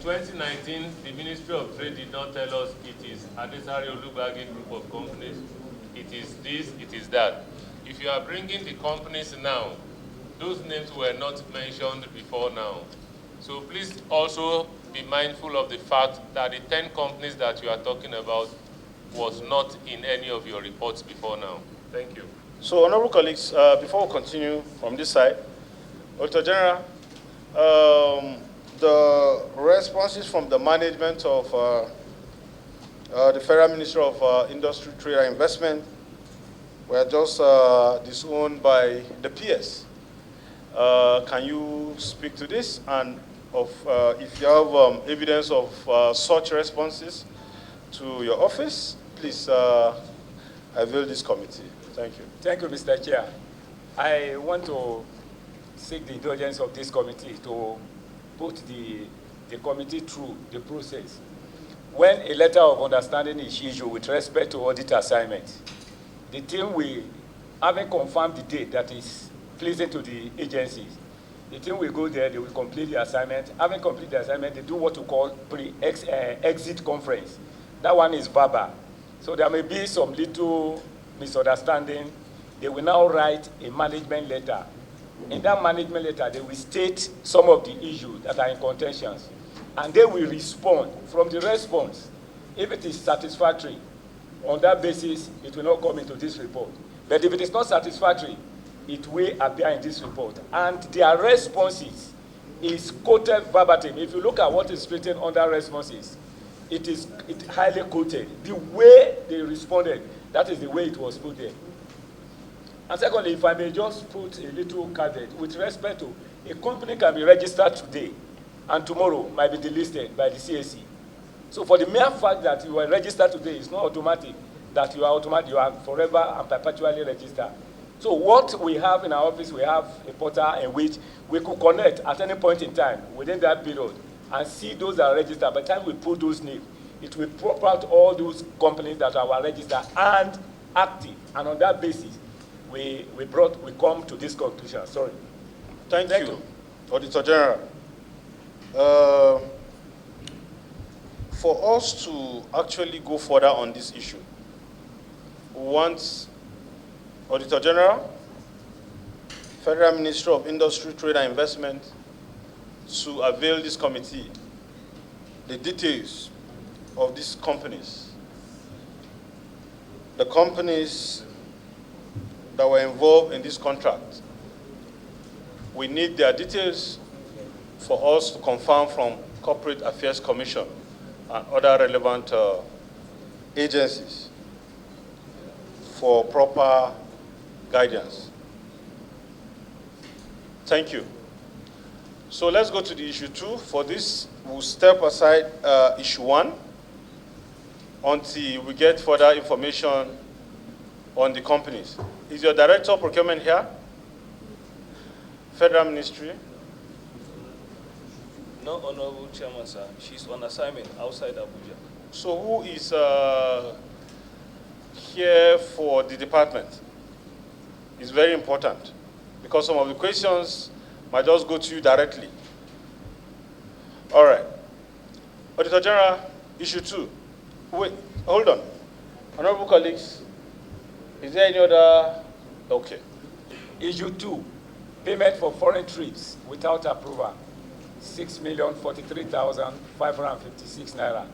2019, the Ministry of Trade did not tell us it is Adesari Olubagi group of companies, it is this, it is that. If you are bringing the companies now, those names were not mentioned before now. So please also be mindful of the fact that the 10 companies that you are talking about was not in any of your reports before now. Thank you. So, honorable colleagues, before we continue from this side, Auditor General, the responses from the management of the Federal Ministry of Industry, Trade and Investment were just disowned by the PS. Can you speak to this? And if you have evidence of such responses to your office, please avail this committee. Thank you. Thank you, Mr. Chair. I want to seek the indulgence of this committee to put the committee through the process. When a letter of understanding is issued with respect to audit assignment, the team will, having confirmed the date that is pleasing to the agencies, the team will go there, they will complete the assignment. Having completed the assignment, they do what we call exit conference. That one is verbal. So there may be some little misunderstanding. They will now write a management letter. In that management letter, they will state some of the issues that are in contentions, and they will respond. From the response, if it is satisfactory, on that basis, it will not come into this report. But if it is not satisfactory, it will appear in this report. And their responses is quoted verbatim. If you look at what is written under responses, it's highly quoted. The way they responded, that is the way it was put there. And secondly, if I may just put a little caveat, with respect to a company can be registered today and tomorrow might be delisted by the CAC. So for the mere fact that you are registered today, it's not automatic that you are forever and perpetually registered. So what we have in our office, we have a portal in which we could connect at any point in time within that period and see those that are registered. By the time we put those names, it will pop out all those companies that are registered and active. And on that basis, we come to this conclusion. Sorry. Thank you. Auditor General. For us to actually go further on this issue, we want Auditor General, Federal Ministry of Industry, Trade and Investment to avail this committee the details of these companies. The companies that were involved in this contract. We need their details for us to confirm from Corporate Affairs Commission and other relevant agencies for proper guidance. Thank you. So let's go to the issue 2. For this, we'll step aside issue 1 until we get further information on the companies. Is your Director of Procurement here? Federal Ministry? No, Honorable Chairman, sir. She's on assignment outside Abuja. So who is here for the department? It's very important because some of the questions might just go to you directly. All right. Auditor General, issue 2. Wait, hold on. Honorable colleagues, is there any other? Okay. Issue 2, payment for foreign trips without approval, 6,043,556 naira.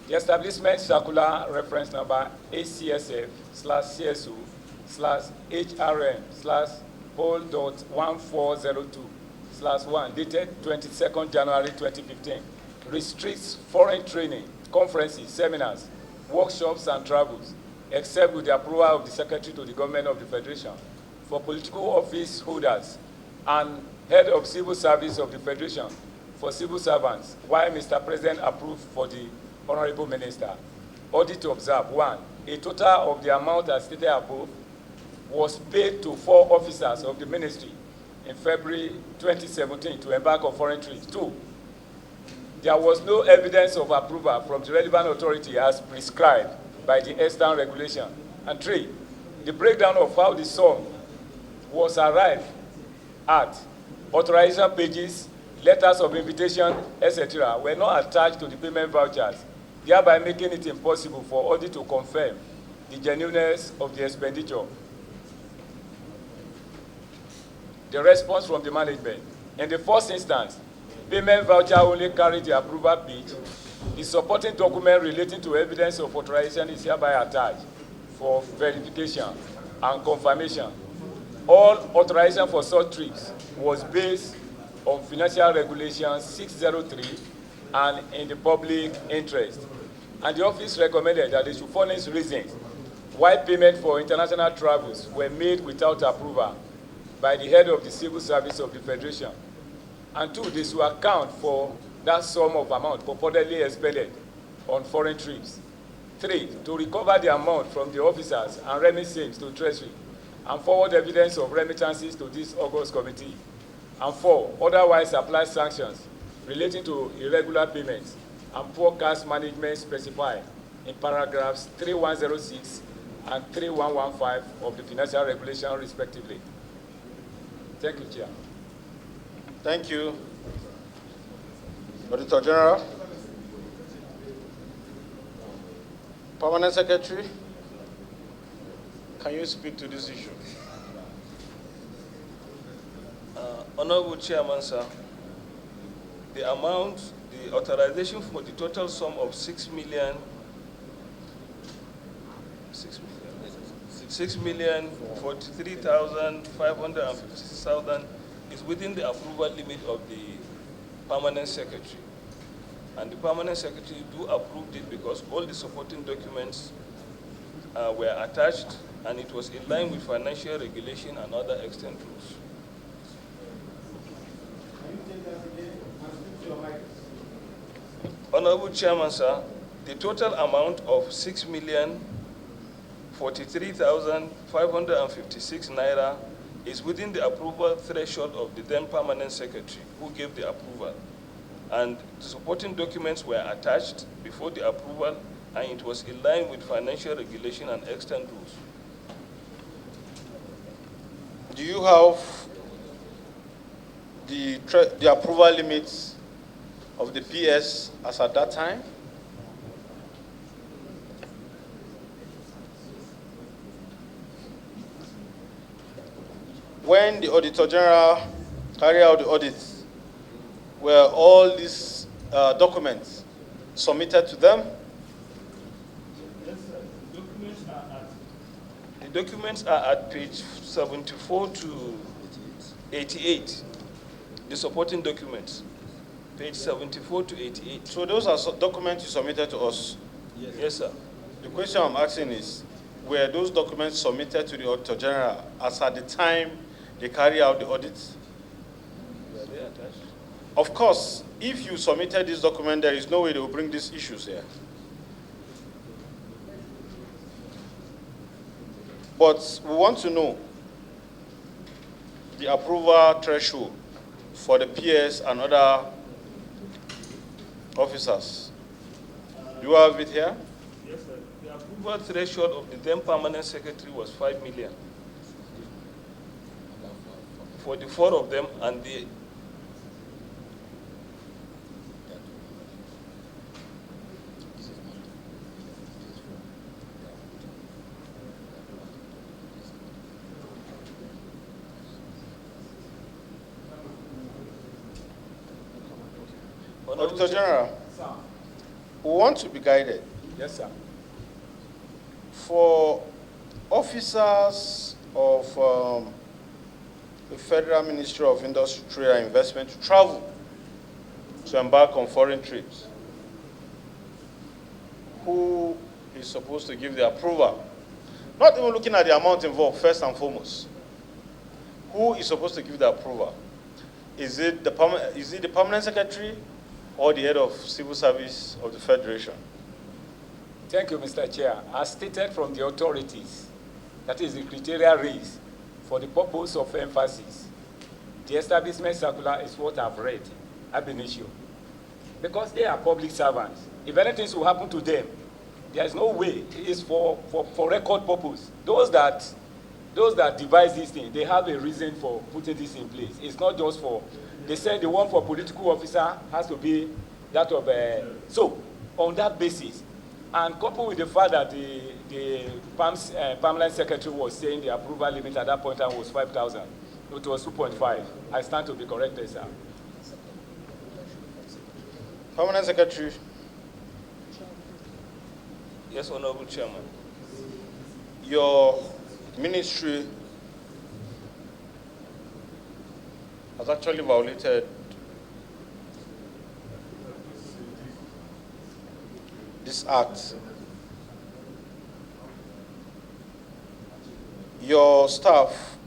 The establishment circular reference number ACSF/HRM/pol.1402/1 dated 22nd January 2015 restricts foreign training, conferences, seminars, workshops, and travels, except with the approval of the Secretary to the Government of the Federation, for political office holders and head of civil service of the Federation for civil servants, while Mr. President approved for the Honorable Minister. Audit to observe: 1, a total of the amount as stated above was paid to 4 officers of the ministry in February 2017 to embark on foreign trips. 2, there was no evidence of approval from the relevant authority as prescribed by the extant regulation. And 3, the breakdown of how the sum was arrived at, authorization pages letters of invitation, etc., were not attached to the payment vouchers, thereby making it impossible for audit to confirm the genuineness of the expenditure. The response from the management. In the first instance, payment voucher only carried the approval page. The supporting document relating to evidence of authorization is hereby attached for verification and confirmation. All authorization for such trips was based on Financial Regulation 603 and in the public interest. And the office recommended that they should furnish reasons why payment for international travels were made without approval by the head of the civil service of the Federation. And two, they should account for that sum of amount purportedly expended on foreign trips. Three, to recover the amount from the officers and remit same to Treasury and forward evidence of remittances to this August committee. And four, otherwise apply sanctions relating to irregular payments and poor cash management specified in paragraphs 3106 and 3115 of the Financial Regulation, respectively. Thank you, Chair. Thank you. Auditor General. Permanent Secretary, can you speak to this issue? Honorable Chairman, sir, the amount, the authorization for the total sum of 6,043,556,000 is within the approval limit of the Permanent Secretary. And the Permanent Secretary do approve it because all the supporting documents were attached and it was in line with financial regulation and other extant rules. Honorable Chairman, sir, the total amount of 6,043,556 naira is within the approval threshold of the then Permanent Secretary who gave the approval. And the supporting documents were attached before the approval and it was in line with financial regulation and extant rules. Do you have the approval limits of the PS as at that time? When the Auditor General carried out the audits, were all these documents submitted to them? Yes, sir. The documents are at page 74 to 88. The supporting documents, page 74 to 88. So those are documents you submitted to us? Yes, sir. The question I'm asking is, were those documents submitted to the Auditor General as at the time they carry out the audits? Were they attached? Of course, if you submitted this document, there is no way they will bring these issues here. But we want to know the approval threshold for the PS and other officers. Do you have it here? Yes, sir. The approval threshold of the then Permanent Secretary was 5 million. For the four of them, and the Auditor General, we want to be guided. Yes, sir. For officers of the Federal Ministry of Industry, Trade and Investment to travel to embark on foreign trips, who is supposed to give the approval? Not even looking at the amount involved, first and foremost. Who is supposed to give the approval? Is it the Permanent Secretary or the head of civil service of the Federation? Thank you, Mr. Chair. As stated from the authorities, that is the criteria raised for the purpose of emphasis. The establishment circular is what I've read, ab initio. Because they are public servants. If anything will happen to them, there is no way. It is for record purpose. Those those that devise this thing, they have a reason for putting this in place. It's not just for, they said the one for political officer has to be that of, so on that basis, and coupled with the fact that the permanent secretary was saying the approval limit at that point in time was 5,000. It was 2.5. I stand to be corrected, sir. Permanent Secretary. Yes, Honorable Chairman. Your ministry has actually violated this act. Your staff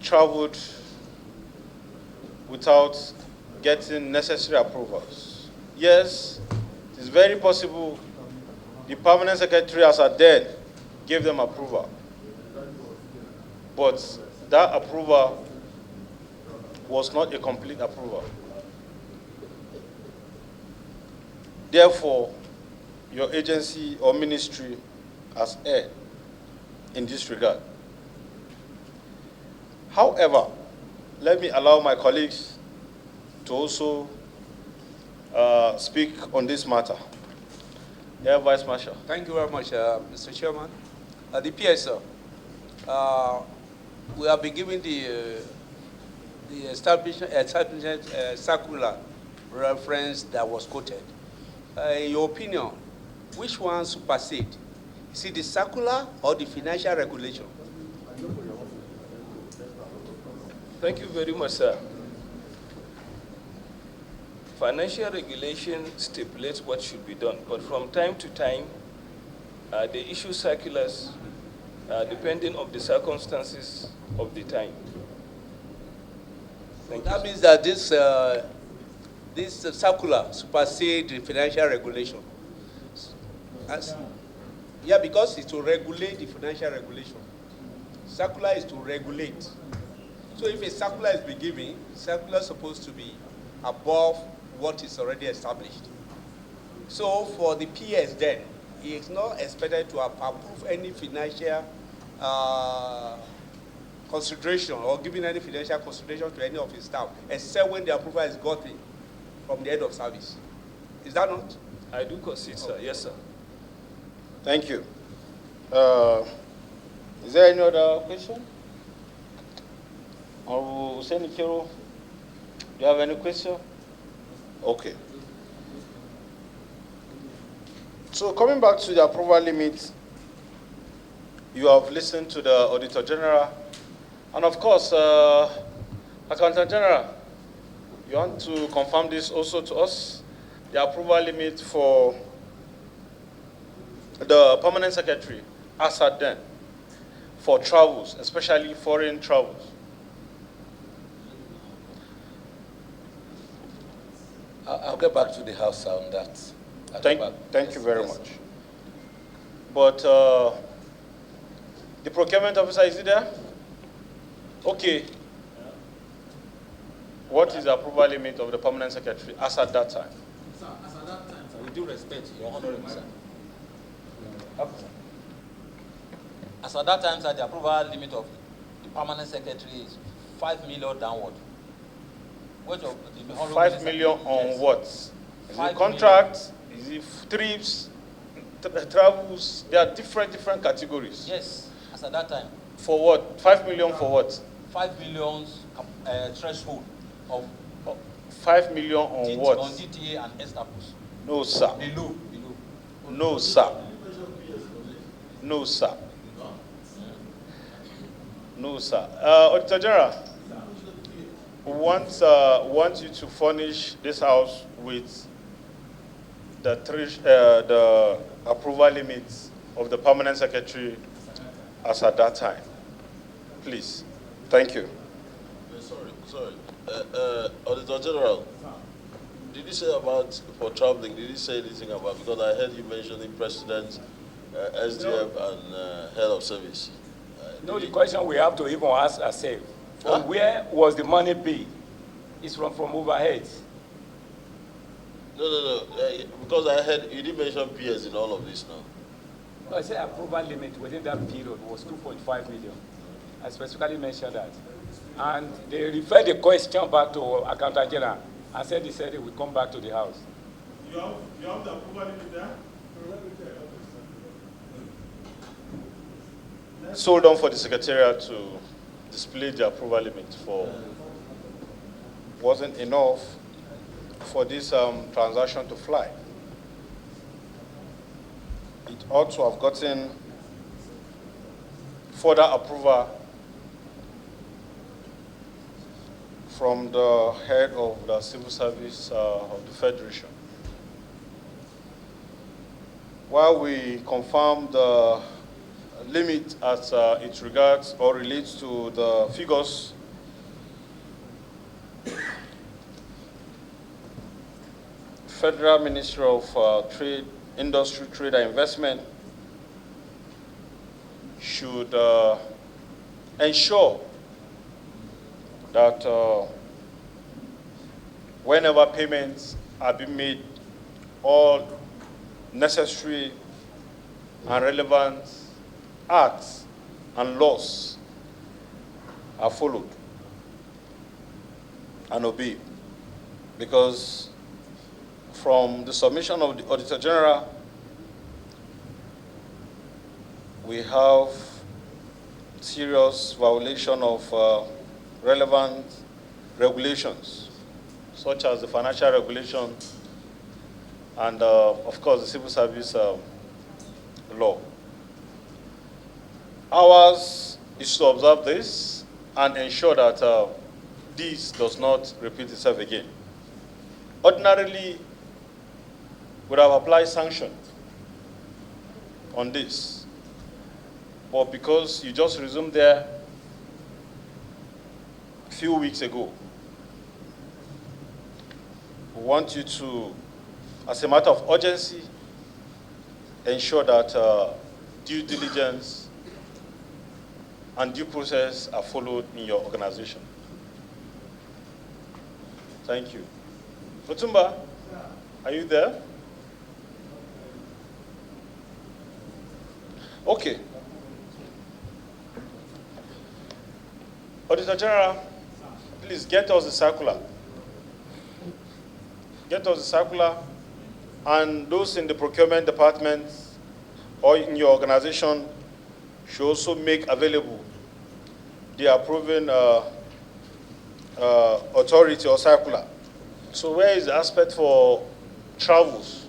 traveled without getting necessary approvals. Yes, it is very possible the permanent secretary as at then gave them approval. But that approval was not a complete approval. Therefore, your agency or ministry has erred in this regard. However, let me allow my colleagues to also speak on this matter. Yeah, Vice Marshal. Thank you very much, Mr. Chairman. The PSL, we have been given the establishment circular reference that was quoted. In your opinion, which one supersede? Is it the circular or the financial regulation? Thank you very much, sir. Financial regulation stipulates what should be done, but from time to time, they issue circulars depending on the circumstances of the time. Thank That you. means that this circular supersedes the financial regulation. Yeah, because it's to regulate the financial regulation. Circular is to regulate. So if a circular is being given, circular is supposed to be above what is already established. So for the PS then, he is not expected to approve any financial consideration or giving any financial consideration to any of his staff, except when the approval is gotten from the head of service. Is that not? I do concede, sir. Yes, sir. Thank you. Is there any other question? Or Hussein Kiro, do you have any question? Okay. So coming back to the approval limit, you have listened to the Auditor General, and of course, Accountant General, you want to confirm this also to us? The approval limit for the Permanent Secretary, as at then, for travels, especially foreign travels. I'll get back to the House on that. Thank you very much. But the procurement officer, is he there? Okay. What is the approval limit of the permanent secretary as at that time? Sir, as at that time, sir, with due respect, Your Honorable, sir. As at that time, sir, the approval limit of the permanent secretary is 5 million downward. What of the Honorable 5 million on yes. what? Is it 5 contracts? Is it trips? Travels? There are different categories. Yes, as at that time. For what? 5 million for what? 5 million threshold of 5 million on what? on DTA and Estapos. No, sir. Below. No, sir. No, sir. No, sir. Auditor General, we want you to furnish this house with the approval limits of the permanent secretary as at that time. Please. Thank you. Sorry. Auditor General, did you say about for traveling? Did you say anything about, because I heard you mentioning President, SDF, and Head of Service. No, the question we have to even ask ourselves, from where was the money paid? It's from overheads. No. Because I heard you did mention PS in all of this now. I said approval limit within that period was 2.5 million. I specifically mentioned that. And they referred the question back to Accountant General and said it will come back to the House. You have the approval limit there? Let's hold on for the Secretariat to display the approval limit for wasn't enough for this transaction to fly. It ought to have gotten further approval from the head of the civil service of the Federation. While we confirm the limit as it regards or relates to the figures Federal Ministry of Trade, Industry, Trade and Investment should ensure that whenever payments are being made, all necessary and relevant acts and laws are followed and obeyed. Because from the submission of the Auditor General, we have serious violation of relevant regulations, such as the financial regulation and, of course, the civil service law. Ours is to observe this and ensure that this does not repeat itself again. Ordinarily, would have applied sanction on this, but because you just resumed there a few weeks ago, we want you to, as a matter of urgency, ensure that due diligence and due process are followed in your organization. Thank you. Otumba, are you there? Okay. Auditor General, please get us the circular. Get us the circular, and those in the procurement department or in your organization should also make available the approving authority or circular. So where is the aspect for travels?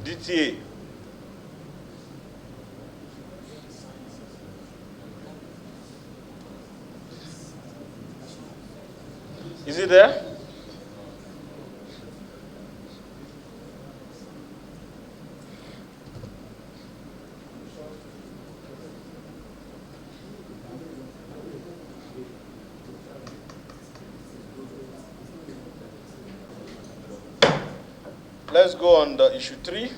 DTA. Is it there? Let's go on the issue 3.